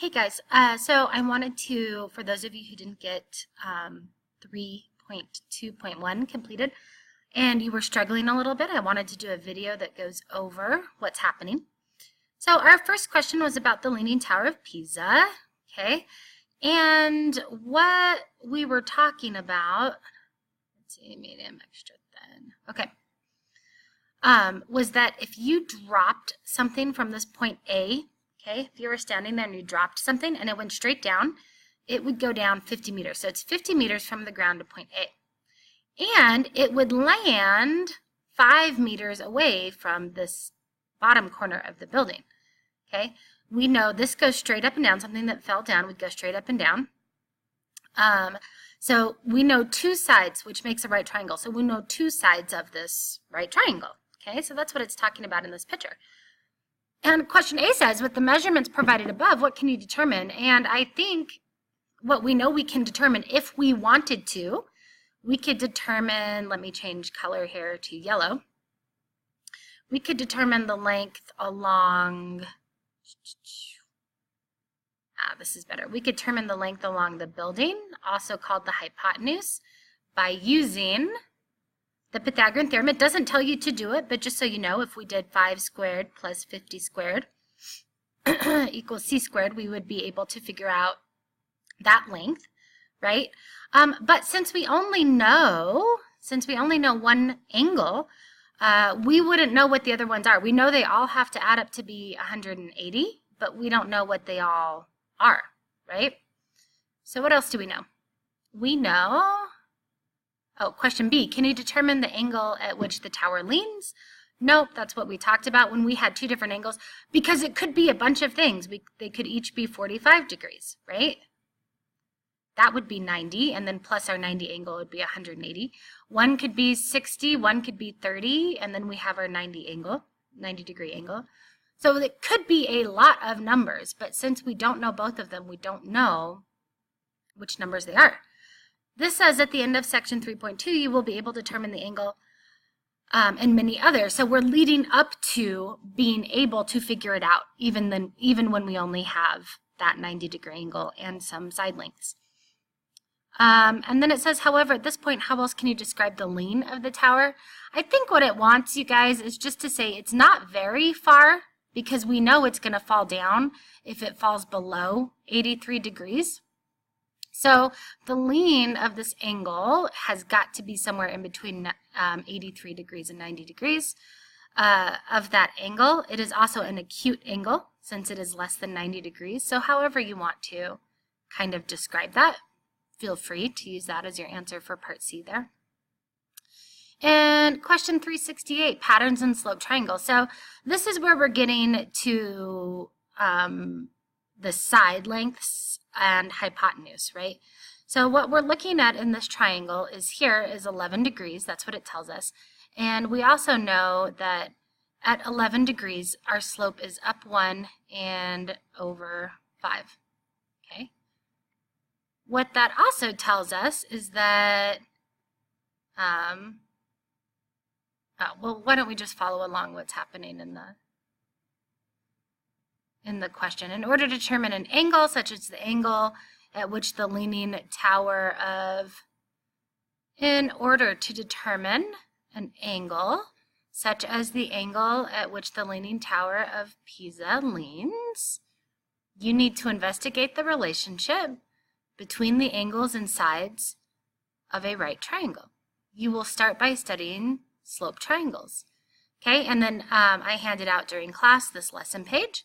Hey guys, so I wanted to, for those of you who didn't get 3.2.1 completed and you were struggling a little bit, I wanted to do a video that goes over what's happening. So our first question was about the Leaning Tower of Pisa, okay? And what we were talking about, let's see, medium, extra thin, okay, was that if you dropped something from this point A, okay, if you were standing there and you dropped something and it went straight down, it would go down 50 meters. So it's 50 meters from the ground to point A. And it would land 5 meters away from this bottom corner of the building. Okay, we know this goes straight up and down. Something that fell down would go straight up and down. So we know two sides, which makes a right triangle. So we know two sides of this right triangle. Okay, so that's what it's talking about in this picture. And question A says, with the measurements provided above, what can you determine? And I think what we know we can determine, if we wanted to, we could determine, let me change color here to yellow. We could determine the length along, this is better. We could determine the length along the building, also called the hypotenuse, by using the Pythagorean theorem. It doesn't tell you to do it, but just so you know, if we did 5 squared plus 50 squared equals c squared, we would be able to figure out that length, right? But since we only know one angle, we wouldn't know what the other ones are. We know they all have to add up to be 180, but we don't know what they all are, right? So what else do we know? We know, question B, can you determine the angle at which the tower leans? Nope, that's what we talked about when we had two different angles, because it could be a bunch of things. They could each be 45 degrees, right? That would be 90, and then plus our 90 angle would be 180. One could be 60, one could be 30, and then we have our 90 degree angle. So it could be a lot of numbers, but since we don't know both of them, we don't know which numbers they are. This says at the end of section 3.2, you will be able to determine the angle and many others. So we're leading up to being able to figure it out, even when we only have that 90 degree angle and some side lengths. And then it says, however, at this point, how else can you describe the lean of the tower? I think what it wants you guys is just to say it's not very far, because we know it's going to fall down if it falls below 83 degrees. So the lean of this angle has got to be somewhere in between 83 degrees and 90 degrees of that angle. It is also an acute angle since it is less than 90 degrees. So however you want to kind of describe that, feel free to use that as your answer for part C there. And question 368, patterns in slope triangles. So this is where we're getting to the side lengths and hypotenuse, right? So what we're looking at in this triangle is here is 11 degrees. That's what it tells us. And we also know that at 11 degrees, our slope is up 1 and over 5, okay? What that also tells us is that, well, why don't we just follow along what's happening in the question. In order to determine an angle, such as the angle at which the leaning tower of, in order to determine an angle, such as the angle at which the leaning tower of Pisa leans, you need to investigate the relationship between the angles and sides of a right triangle. You will start by studying slope triangles. Okay, and then I handed out during class this lesson page.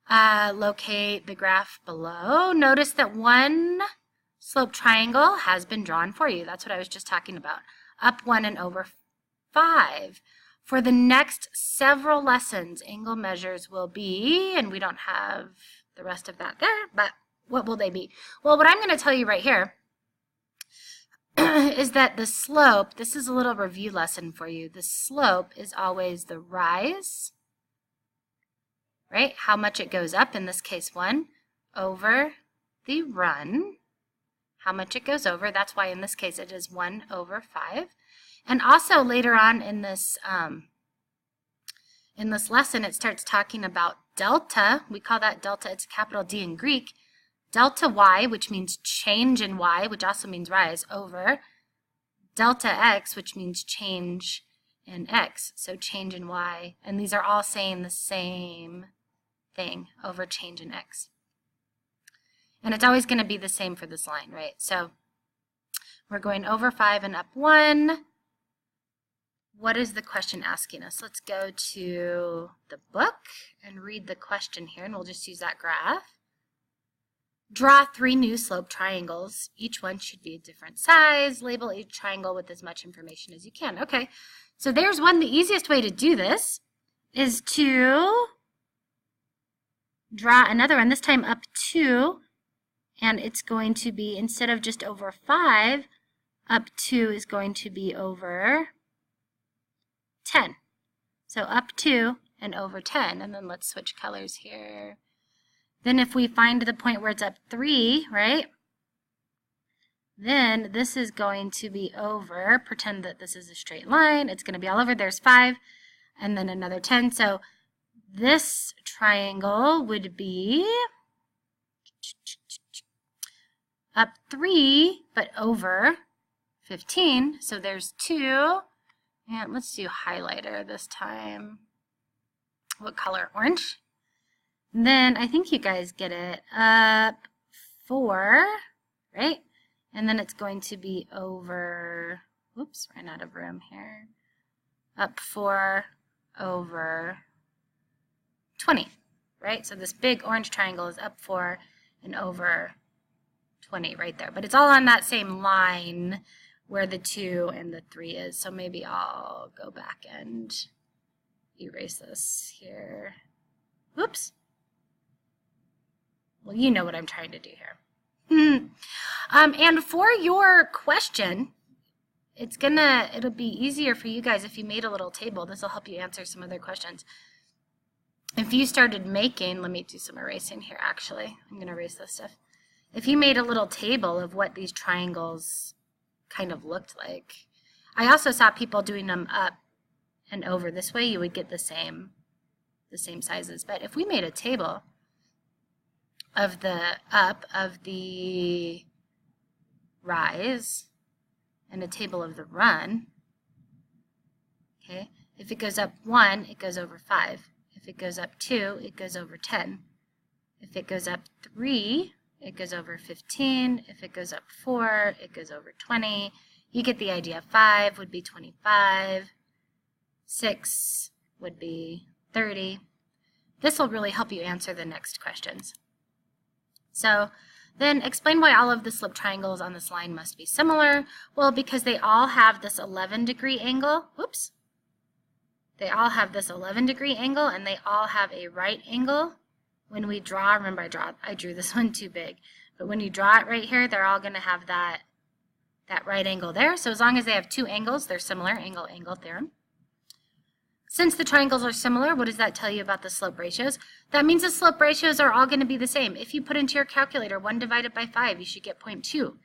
Locate the graph below. Notice that one slope triangle has been drawn for you. That's what I was just talking about. Up 1 and over 5. For the next several lessons, angle measures will be, and we don't have the rest of that there, but what will they be? Well, what I'm going to tell you right here is that the slope, this is a little review lesson for you, the slope is always the rise, right? How much it goes up, in this case 1, over the run, how much it goes over. That's why in this case it is 1 over 5. And also later on in this lesson, it starts talking about delta, we call that delta, it's a capital D in Greek, delta y, which means change in y, which also means rise, over delta x, which means change in x, so change in y. And these are all saying the same thing, over change in x. And it's always going to be the same for this line, right? So we're going over 5 and up 1. What is the question asking us? Let's go to the book and read the question here, and we'll just use that graph. Draw 3 new slope triangles. Each one should be a different size. Label each triangle with as much information as you can. Okay, so there's one. The easiest way to do this is to draw another one, this time up 2, and it's going to be, instead of just over 5, up 2 is going to be over 10. So up 2 and over 10, and then let's switch colors here. Then if we find the point where it's up 3, right, then this is going to be over, pretend that this is a straight line, it's going to be all over, there's 5, and then another 10. So this triangle would be up 3, but over 15. So there's 2. And let's do highlighter this time. What color? Orange? And then I think you guys get it. Up 4, right? And then it's going to be over, whoops, ran out of room here. Up 4 over 20, right? So this big orange triangle is up 4 and over 20 right there. But it's all on that same line where the 2 and the 3 is. So maybe I'll go back and erase this here. Whoops. Well, you know what I'm trying to do here. And for your question, it'll be easier for you guys if you made a little table. This will help you answer some other questions. If you started making, let me do some erasing here actually. I'm going to erase this stuff. If you made a little table of what these triangles kind of looked like. I also saw people doing them up and over. This way you would get the same sizes. But if we made a table of the up of the rise and a table of the run, okay, if it goes up 1, it goes over 5. If it goes up 2, it goes over 10. If it goes up 3, it goes over 15. If it goes up 4, it goes over 20. You get the idea. 5 would be 25. 6 would be 30. This will really help you answer the next questions. So then explain why all of the slope triangles on this line must be similar. Well, because they all have this 11-degree angle. Whoops. They all have this 11-degree angle, and they all have a right angle. When we draw, remember I drew this one too big, but when you draw it right here, they're all going to have that right angle there. So as long as they have 2 angles, they're similar, angle, angle theorem. Since the triangles are similar, what does that tell you about the slope ratios? That means the slope ratios are all going to be the same. If you put into your calculator 1 divided by 5, you should get 0.2.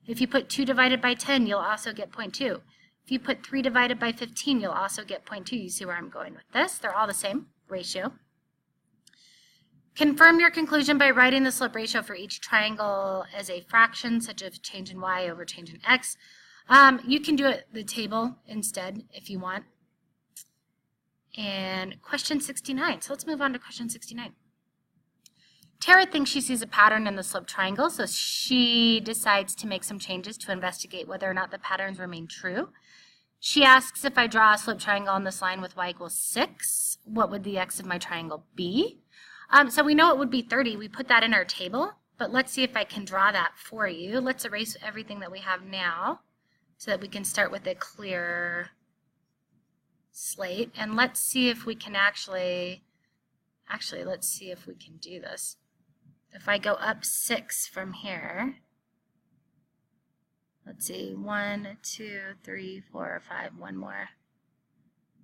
If you put 2 divided by 10, you'll also get 0.2. If you put 3 divided by 15, you'll also get 0.2. You see where I'm going with this? They're all the same ratio. Confirm your conclusion by writing the slope ratio for each triangle as a fraction, such as change in y over change in x. You can do it the table instead if you want. And question 69. So let's move on to question 69. Tara thinks she sees a pattern in the slope triangle, so she decides to make some changes to investigate whether or not the patterns remain true. She asks, if I draw a slope triangle on this line with y equals 6, what would the x of my triangle be? So we know it would be 30. We put that in our table, but let's see if I can draw that for you. Let's erase everything that we have now so that we can start with a clear slate. And let's see if we can actually let's see if we can do this. If I go up 6 from here, let's see, 1, 2, 3, 4, 5, one more,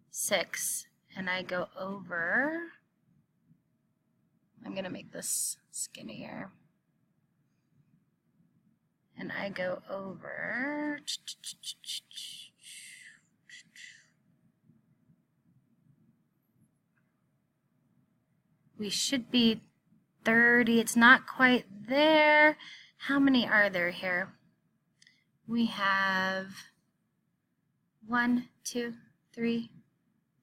6, and I go over, I'm going to make this skinnier, and I go over, we should be 30. It's not quite there. How many are there here? We have 1, 2, 3,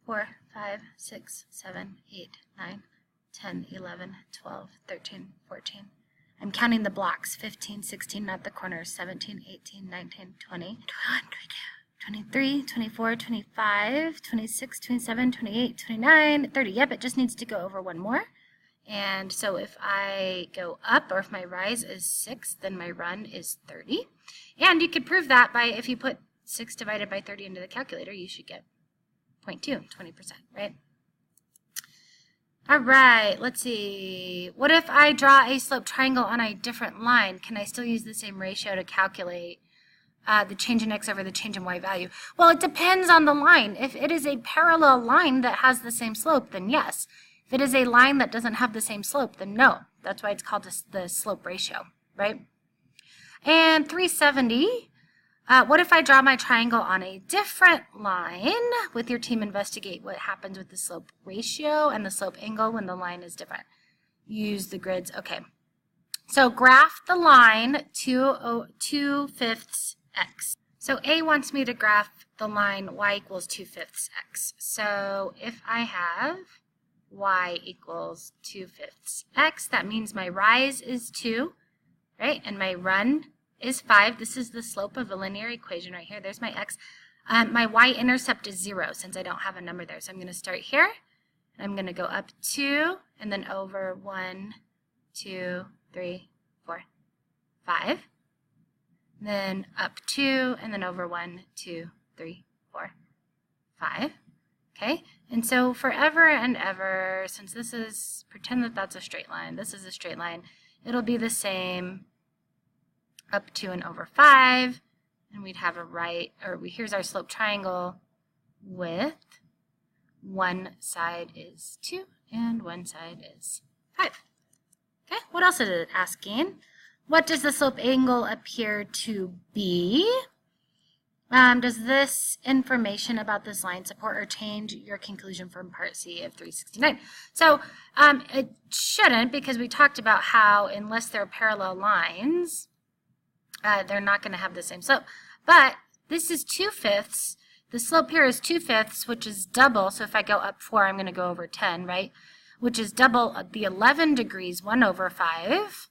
4, 5, 6, 7, 8, 9, 10, 11, 12, 13, 14. I'm counting the blocks. 15, 16, not the corners. 17, 18, 19, 20, 21, 22, 23, 24, 25, 26, 27, 28, 29, 30. Yep, it just needs to go over one more. And so if I go up, or if my rise is 6, then my run is 30. And you could prove that by, if you put 6 divided by 30 into the calculator, you should get 0.2, 20%, right? All right, let's see. What if I draw a slope triangle on a different line? Can I still use the same ratio to calculate the change in x over the change in y value? Well, it depends on the line. If it is a parallel line that has the same slope, then yes. If it is a line that doesn't have the same slope, then no. That's why it's called the slope ratio, right? And 370, what if I draw my triangle on a different line? With your team, investigate what happens with the slope ratio and the slope angle when the line is different. Use the grids. Okay. So graph the line 2/5 x. So A wants me to graph the line y equals 2/5 x. So if I have y equals 2/5 x, that means my rise is 2, right? And my run is 5. This is the slope of a linear equation right here. There's my x. My y-intercept is 0 since I don't have a number there. So I'm going to start here. And I'm going to go up 2 and then over 1, 2, 3, 4, 5. Then up 2 and then over 1, 2, 3, 4, 5. Okay, and so forever and ever, since this is, pretend that that's a straight line, this is a straight line, it'll be the same up 2 and over 5, and we'd have a right, or here's our slope triangle with one side is 2 and one side is 5. Okay, what else is it asking? What does the slope angle appear to be? Does this information about this line support or change your conclusion from part C of 369? So it shouldn't, because we talked about how unless they're parallel lines, they're not going to have the same slope. But this is 2/5. The slope here is 2/5, which is double. So if I go up 4, I'm going to go over 10, right? Which is double the 11 degrees, 1 over 5.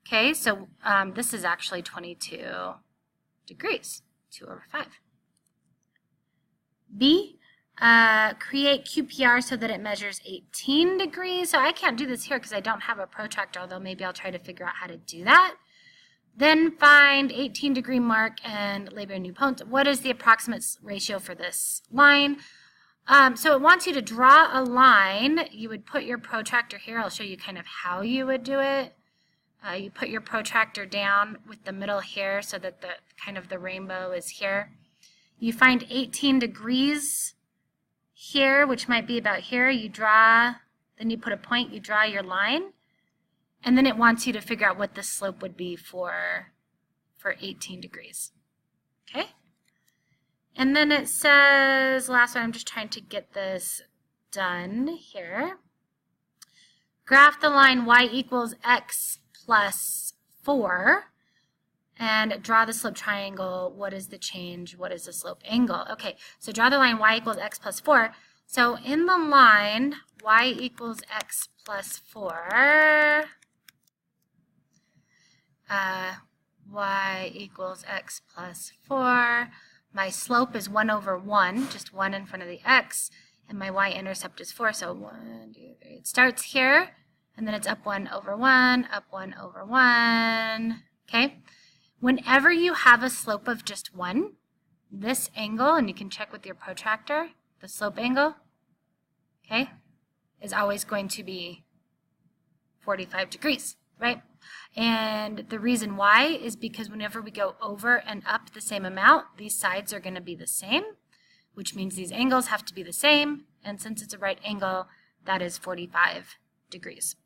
Okay, so this is actually 22 degrees. 2 over 5. B, create QPR so that it measures 18 degrees. So I can't do this here because I don't have a protractor, although maybe I'll try to figure out how to do that. Then find 18-degree mark and label a new point. What is the approximate ratio for this line? So it wants you to draw a line. You would put your protractor here. I'll show you kind of how you would do it. You put your protractor down with the middle here so that the kind of the rainbow is here. You find 18 degrees here, which might be about here. You draw, then you put a point, you draw your line, and then it wants you to figure out what the slope would be for 18 degrees. Okay? And then it says, last one, I'm just trying to get this done here. Graph the line y equals x plus 4 and draw the slope triangle. What is the change? What is the slope angle? Okay, so draw the line y equals x plus 4. So in the line y equals x plus 4, y equals x plus 4, my slope is 1 over 1, just 1 in front of the x, and my y-intercept is 4, so 1, 2, 3. It starts here, and then it's up 1 over 1, up 1 over 1, okay? Whenever you have a slope of just 1, this angle, and you can check with your protractor, the slope angle, okay, is always going to be 45 degrees, right? And the reason why is because whenever we go over and up the same amount, these sides are going to be the same, which means these angles have to be the same, and since it's a right angle, that is 45 degrees.